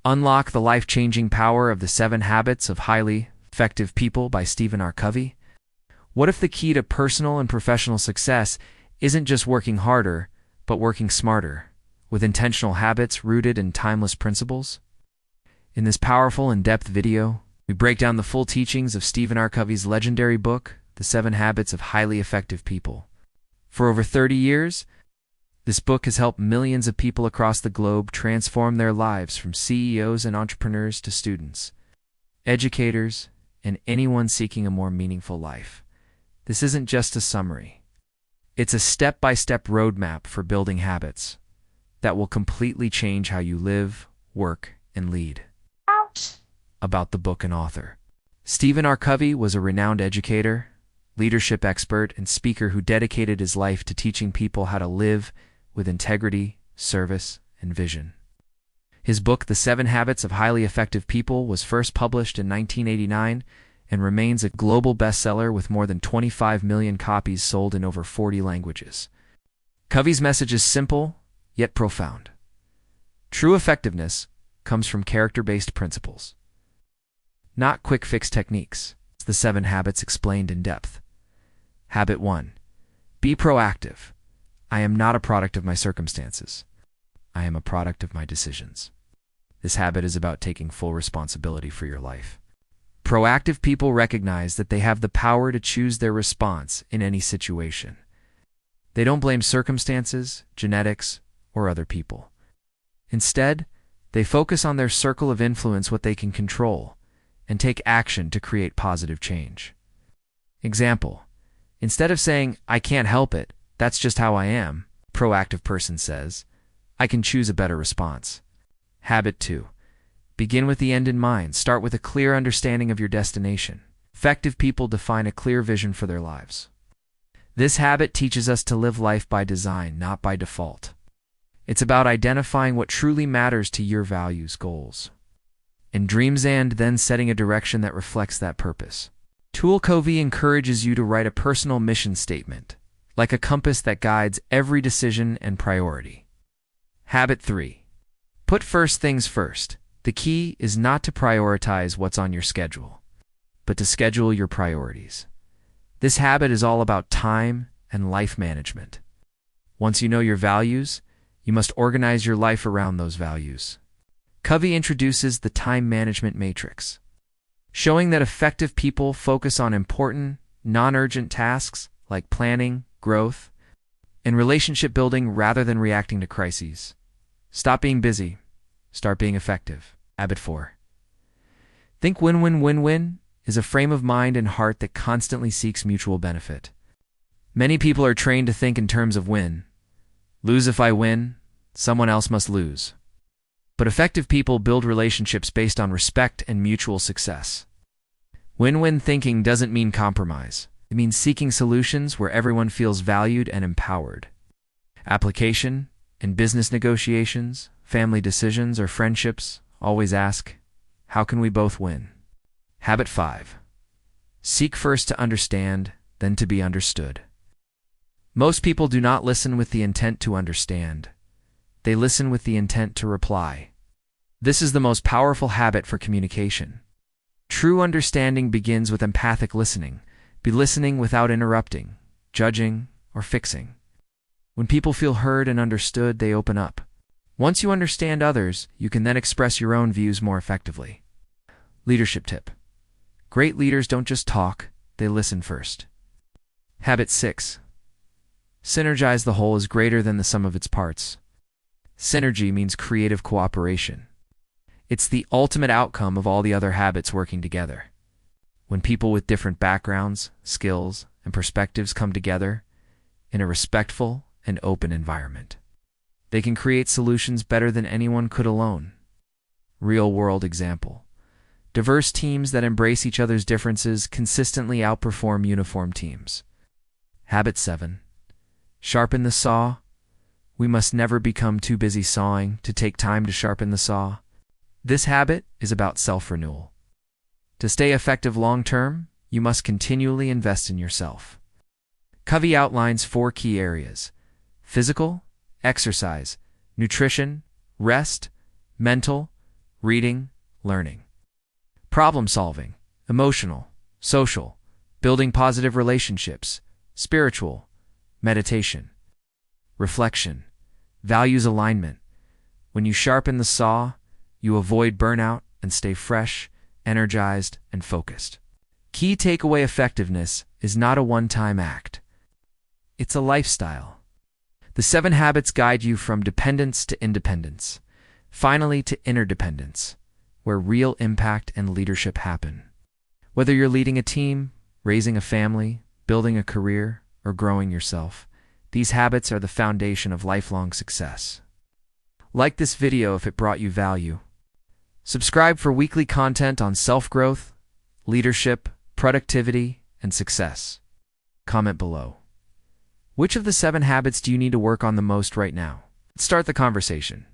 Unlock the life-changing power of the 7 Habits of Highly Effective People by Stephen R. Covey. What if the key to personal and professional success isn't just working harder, but working smarter, with intentional habits rooted in timeless principles? In this powerful and in-depth video, we break down the full teachings of Stephen R. Covey's legendary book, The 7 Habits of Highly Effective People. For over 30 years, this book has helped millions of people across the globe transform their lives, from CEOs and entrepreneurs to students, educators, and anyone seeking a more meaningful life. This isn't just a summary. It's a step-by-step roadmap for building habits that will completely change how you live, work, and lead. About the book and author. Stephen R. Covey was a renowned educator, leadership expert, and speaker who dedicated his life to teaching people how to live with integrity, service, and vision. His book, The 7 Habits of Highly Effective People, was first published in 1989 and remains a global bestseller with more than 25 million copies sold in over 40 languages. Covey's message is simple, yet profound. True effectiveness comes from character-based principles, not quick-fix techniques. It's the 7 habits explained in depth. Habit 1. Be proactive. I am not a product of my circumstances. I am a product of my decisions. This habit is about taking full responsibility for your life. Proactive people recognize that they have the power to choose their response in any situation. They don't blame circumstances, genetics, or other people. Instead, they focus on their circle of influence, what they can control, and take action to create positive change. Example: instead of saying, "I can't help it, that's just how I am," a proactive person says, "I can choose a better response." Habit 2. Begin with the end in mind. Start with a clear understanding of your destination. Effective people define a clear vision for their lives. This habit teaches us to live life by design, not by default. It's about identifying what truly matters to your values, goals, and dreams, and then setting a direction that reflects that purpose. Covey encourages you to write a personal mission statement, like a compass that guides every decision and priority. Habit 3. Put first things first. The key is not to prioritize what's on your schedule, but to schedule your priorities. This habit is all about time and life management. Once you know your values, you must organize your life around those values. Covey introduces the time management matrix, showing that effective people focus on important, non-urgent tasks like planning, growth, and relationship building rather than reacting to crises. Stop being busy. Start being effective. Habit 4. Think win-win-win-win is a frame of mind and heart that constantly seeks mutual benefit. Many people are trained to think in terms of win. Lose if I win, someone else must lose. But effective people build relationships based on respect and mutual success. Win-win thinking doesn't mean compromise. It means seeking solutions where everyone feels valued and empowered. Application: in business negotiations, family decisions, or friendships, always ask, how can we both win? Habit 5. Seek first to understand, then to be understood. Most people do not listen with the intent to understand. They listen with the intent to reply. This is the most powerful habit for communication. True understanding begins with empathic listening. Be listening without interrupting, judging, or fixing. When people feel heard and understood, they open up. Once you understand others, you can then express your own views more effectively. Leadership tip: great leaders don't just talk, they listen first. Habit 6. Synergize. The whole is greater than the sum of its parts. Synergy means creative cooperation. It's the ultimate outcome of all the other habits working together. When people with different backgrounds, skills, and perspectives come together in a respectful and open environment, they can create solutions better than anyone could alone. Real-world example: diverse teams that embrace each other's differences consistently outperform uniform teams. Habit 7. Sharpen the saw. We must never become too busy sawing to take time to sharpen the saw. This habit is about self-renewal. To stay effective long-term, you must continually invest in yourself. Covey outlines 4 key areas: physical, exercise, nutrition, rest, mental, reading, learning. Problem solving, emotional, social, building positive relationships, spiritual, meditation. Reflection, values alignment. When you sharpen the saw, you avoid burnout and stay fresh, energized, and focused. Key takeaway: effectiveness is not a one-time act. It's a lifestyle. The 7 habits guide you from dependence to independence, finally to interdependence, where real impact and leadership happen. Whether you're leading a team, raising a family, building a career, or growing yourself, these habits are the foundation of lifelong success. Like this video if it brought you value. Subscribe for weekly content on self-growth, leadership, productivity, and success. Comment below. Which of the 7 habits do you need to work on the most right now? Let's start the conversation.